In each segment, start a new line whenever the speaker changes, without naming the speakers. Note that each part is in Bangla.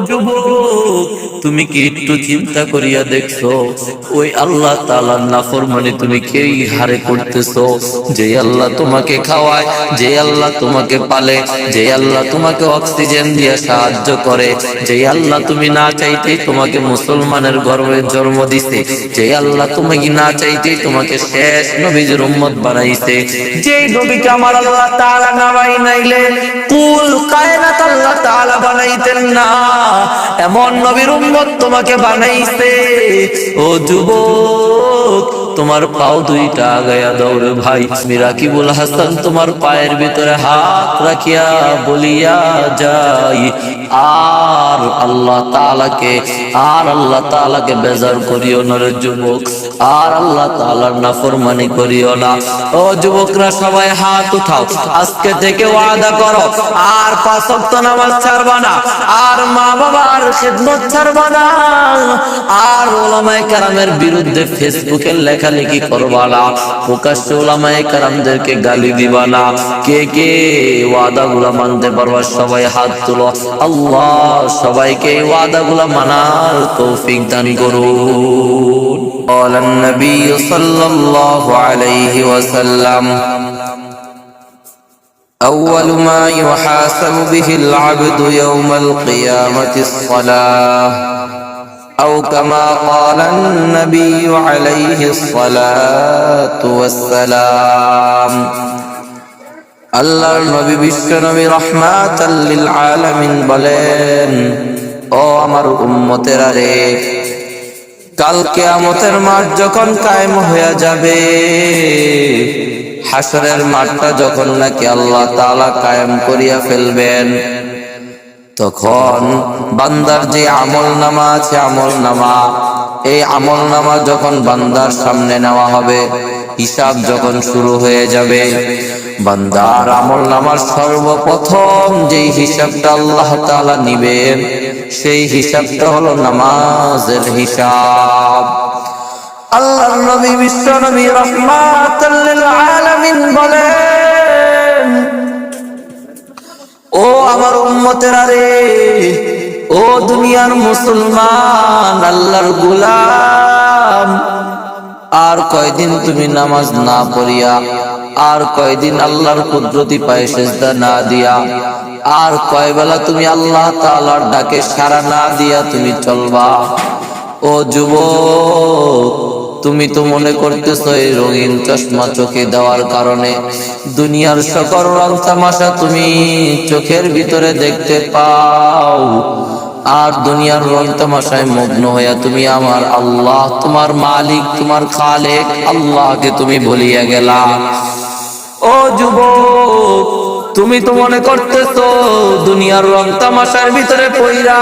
যুবক, তুমি কি একটু চিন্তা করিয়া দেখছো ওই আল্লাহ তাআলার নাফরমানি তুমি কি হারে করতেছো? যে আল্লাহ তোমাকে খাওয়ায়, যে আল্লাহ তোমাকে পালে, যে আল্লাহ তোমাকে অক্সিজেন দিয়ে সাহায্য করে, যে আল্লাহ তুমি না চাইতেই তোমাকে মুসলমানের গর্ভে জন্ম দিছে, যে আল্লাহ তুমি না চাইতেই তোমাকে শেষ নবীর উম্মত বানাইছে, যেই নবীকে আমার আল্লাহ তাআলা না বানাইলে কুল কায়নাত আল্লাহ তাআলা বানাইতেন না, এমন নবীর উম্মত তোমাকে বানাইছে। ও যুবক, তোমার পাও দুইটা আগায়া দৌড়ে ভাই। রাকিবুল হাসান তোমার পায়ের ভিতরে হাত রাখিয়া বলিয়া যাই, আর আল্লাহ তাআলাকে বেজার করিও না রে যুবক, আর আল্লাহ তাআলার নাফরমানি করিও না। ও যুবকরা সবাই হাত উঠাও, আজকে থেকে ওয়াদা করো আর 5 ওয়াক্ত নামাজ ছাড়বা না, আর মা বাবার খিদমত ছাড়বা না, আর উলামায়ে কেরামের বিরুদ্ধে ফেসবুকে লেখালেখি করবা না, প্রকাশ্যে উলামায়ে কেরামদেরকে গালি দিবা না। কে কে ওয়াদাগুলো মানতে পারবা সবাই হাত তুলো। আল্লাহ সবাইকে এই ওয়াদাগুলো মানার তৌফিক দান করুন। ক্বালান নবী সাল্লাল্লাহু আলাইহি ওয়াসাল্লাম, أول ما يحاسب به العبد يوم القيامة الصلاة أو كما قال النبي عليه الصلاة والسلام। আল্লাহর নবী বিশ্ব নবী রাহমাতাল লিল আলামিন বলেন, ও আমার উম্মতেরা রে, কাল কিয়ামতের মাঠ যখন কায়েম হয়ে যাবে, হাসরের মাঠটা যখন নাকি আল্লাহ তাআলা কায়েম করিয়া ফেলবেন, তখন বান্দার যে আমলনামা আছে, এই আমলনামা যখন বান্দার সামনে নেওয়া হবে, হিসাব যখন শুরু হয়ে যাবে, বান্দার আমলনামার সর্বপ্রথম যেই হিসাবটা আল্লাহ তাআলা নিবেন, সেই হিসাবটা হলো নামাজের হিসাব। আল্লাহর নবী বিশ্ব নবী রাহমাতাল লিল আলামিন বলেন, ও আমার উম্মতেরা রে, ও দুনিয়ার মুসলমান, আল্লাহর গোলাম, আর কয়দিন তুমি নামাজ না পড়িয়া, আর কয়দিন আল্লাহর কুদরতি পায়ে সিজদা না দিয়া, আর কয় বেলা তুমি আল্লাহ তাআলার ডাকে সাড়া না দিয়া তুমি চলবা? ও যুবক, তুমি তো মনে করতেছো এই রঙিন চশমা চোখে দেওয়ার কারণে দুনিয়ার সকল রং তামাশা তুমি চোখের ভিতরে দেখতে পাও, আর দুনিয়ার রং তামাশায় মগ্ন হইয়া তুমি আমার আল্লাহ, তোমার মালিক, তোমার খালেক আল্লাহকে তুমি ভুলিয়া গেলা। ও যুবক, তুমি তো মনে করতেছো দুনিয়ার রং তামাশার ভিতরে পইরা,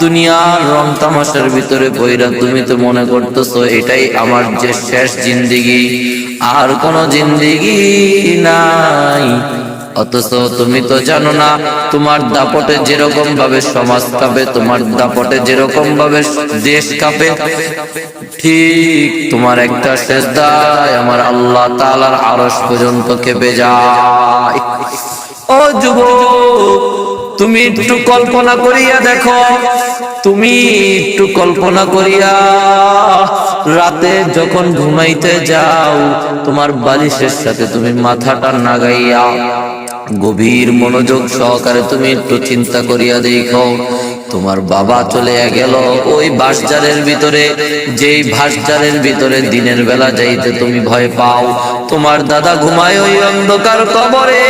দুনিয়ার রং তামাশার ভিতরে পইরা তুমি তো মনে করতেছো এটাই আমার যে শেষ জিন্দেগি, আর কোনো জিন্দেগি নাই। অথচ তুমি তো জানো না, তোমার দাপটে যেরকম ভাবে সমাজ কাঁপে, তোমার দাপটে যেরকম ভাবে দেশ কাঁপে, ঠিক তোমার একটা সেজদায় আমার আল্লাহ তাআলার আরশ পর্যন্ত কেঁপে যায়। ও যুবক, তুমি একটু কল্পনা করিয়া দেখো, তুমি একটু কল্পনা করিয়া রাতে যখন ঘুমাইতে যাও, তোমার বালিশের সাথে তুমি মাথাটা নাগাইয়া গভীর মনোযোগ সহকারে তুমি একটু চিন্তা করিয়া দেখো, তোমার বাবা চলে গেল ওই বাঁশঝাড়ের ভিতরে, যেই বাঁশঝাড়ের ভিতরে দিনের বেলা যাইতে তুমি ভয় পাও, তোমার দাদা ঘুমায় ওই অন্ধকার কবরে,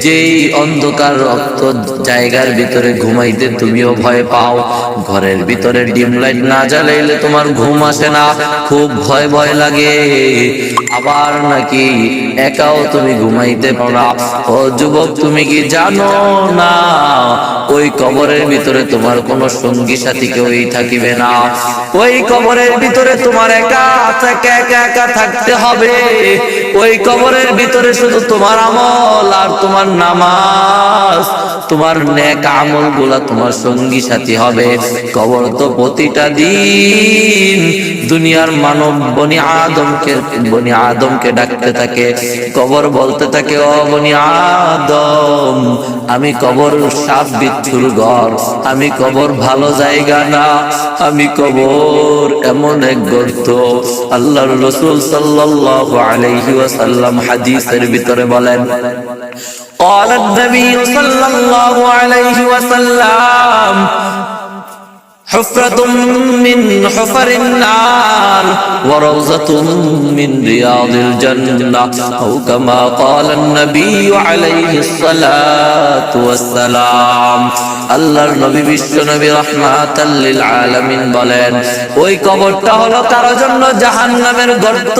যেই অন্ধকার রক্ত জায়গার ভিতরে ঘুমাইতে তুমিও ভয় পাও, ঘরের ভিতরে ডিম লাইট না জ্বালাইলে তোমার ঘুম আসে না, খুব ভয় ভয় লাগে, আবার নাকি একাও তুমি ঘুমাইতে পারো। ও যুবক, তুমি কি জানো না ওই কবরের ভিতরে তোমার কোনো সঙ্গী সাথী কেউই থাকিবে না, ওই কবরের ভিতরে তোমার একা একা থাকতে হবে। ওই কবরের ভিতরে শুধু তোমার আমল আর তোমার নামাজ, তোমার নেক আমল গুলা তোমার সঙ্গী সাথী হবে। কবর তো প্রতিটা দিন দুনিয়ার মানব বনি আদমকে ডাকতে থাকে। কবর বলতে থাকে, ও বনি আদম, আমি কবর সাপ বিচ্ছুর ঘর, আমি কবর ভালো জায়গা না, আমি কবর এমন এক গর্ত। আল্লাহর রাসূল সাল্লাল্লাহু আলাইহি ওয়াসাল্লাম হাদিসের ভিতরে বলেন, قال النبي صلى الله عليه وسلم حفرة من حفر النار وروضة من رياض الجنة أو كما قال النبي عليه الصلاة والسلام। আল্লাহর নবী বিশ্ব নবী রাহমাতাল লিল আলামিন বলেন, ওই কবরটা হলো কারো জন্য জাহান্নামের গর্ত,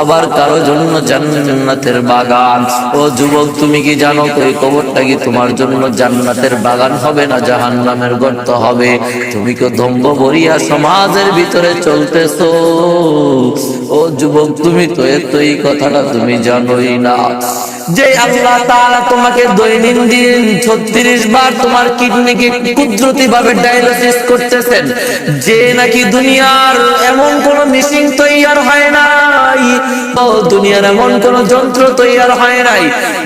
আবার কারো জন্য জান্নাতের বাগান। ও যুবক, তুমি কি জানো ওই কবরটা কি তোমার জন্য জান্নাতের বাগান হবে না জাহান্নামের গর্ত হবে? তুমি কি দম্ভ ভরিয়া সমাজের ভিতরে চলতেছো? ও যুবক, তুমি তো এই কথাটা তুমি জানোই না যে আল্লাহ তাআলা তোমাকে দৈনন্দিন 36 বার তোমার কিডনিকে কুদরতি ভাবে ডায়ালিসিস করতেছেন, যে নাকি দুনিয়ার এমন কোন মেশিন তৈয়ার হয় নাই, ও দুনিয়ার এমন কোন যন্ত্র তৈয়ার হয় নাই,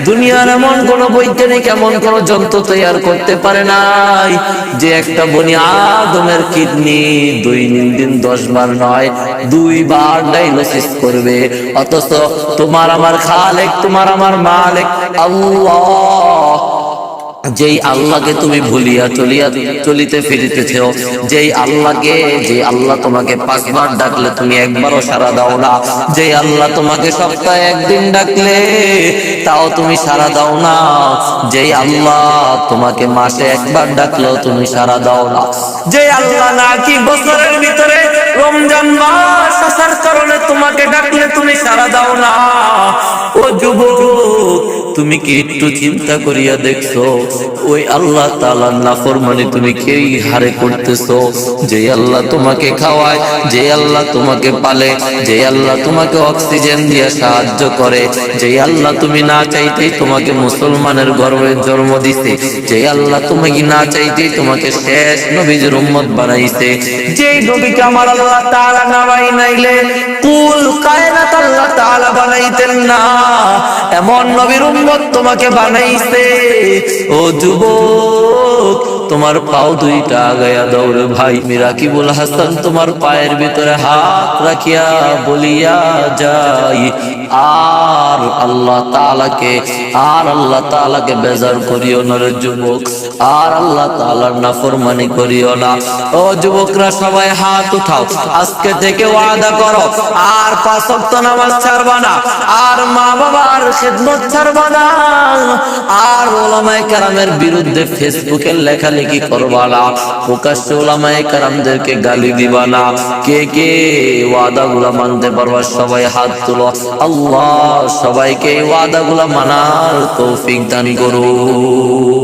দুনিয়ার এমন কোন বৈজ্ঞানিক এমন কোন যন্ত্র তৈয়ার করতে পারে নাই যে একটা বনি আদমের কিডনি দৈনন্দিন 10 বার নয় 2 বার ডায়ালিসিস করবে। অথচ তোমার আমার খালেক, তোমার আমার মালিক আল্লাহ, যেই আল্লাহকে তুমি ভুলিয়া চলিতে ফিরিতেছ, যেই আল্লাহ তোমাকে 5 বার ডাকলে তুমি একবারও সাড়া দাও না, যেই আল্লাহ তোমাকে সপ্তাহে 1 দিন ডাকলে তাও তুমি সাড়া দাও না, যেই আল্লাহ তোমাকে মাসে 1 বার ডাকলেও তুমি সাড়া দাও না, যেই আল্লাহ নাকি বছরের ভিতরে রমজান মাস আসার কারণে তোমাকে ডাকলে তুমি সাড়া দাও না। ও যুবক, তুমি কি একটু চিন্তা করিয়া দেখছো ওই আল্লাহ তাআলার নাফরমানি তুমি কি হারে করতেছো? যে আল্লাহ তোমাকে খাওয়ায়, যে আল্লাহ তোমাকে পালে, যে আল্লাহ তোমাকে অক্সিজেন দিয়ে সাহায্য করে, যে আল্লাহ তুমি না চাইতেই তোমাকে মুসলমানের গর্ভে জন্ম দিতে, যে আল্লাহ তোমাকে না চাইতেই তোমাকে শেষ নবীর উম্মত বানাইছে, যেই নবীকে আমার আল্লাহ তাআলা না বানাইলে কুল কায়নাত আল্লাহ তাআলা বানাইতেন না, এমন নবীর উম্মত তোমাকে বানাইছে। ও যুবক, তোমার পাও 2টা আগায়া দৌড় ভাই। মিরাকিবুল হাসান তোমার পায়ের ভিতরে হাত রাখিয়া বলিয়া যাই, আর আল্লাহ তাআলাকে বেজার করিও না রে যুবক, আর আল্লাহ তাআলার নাফরমানি করিও না। ও যুবকরা সবাই হাত উঠাও, আজকে থেকে ওয়াদা করো আর 5 ওয়াক্ত নামাজ ছাড়বা না, আর মা বাবার খিদমত ছাড়বা না, আর উলামায়ে কেরামের বিরুদ্ধে ফেসবুকে লেখালেখি করবা না, প্রকাশ্যে উলামায়ে কেরামদেরকে গালি দিবা না। কে কে ওয়াদাগুলো মানতে পারবা সবাই হাত তুলো। আল্লাহ সবাইকে ওয়াদাগুলো মানার তৌফিক দান করুন।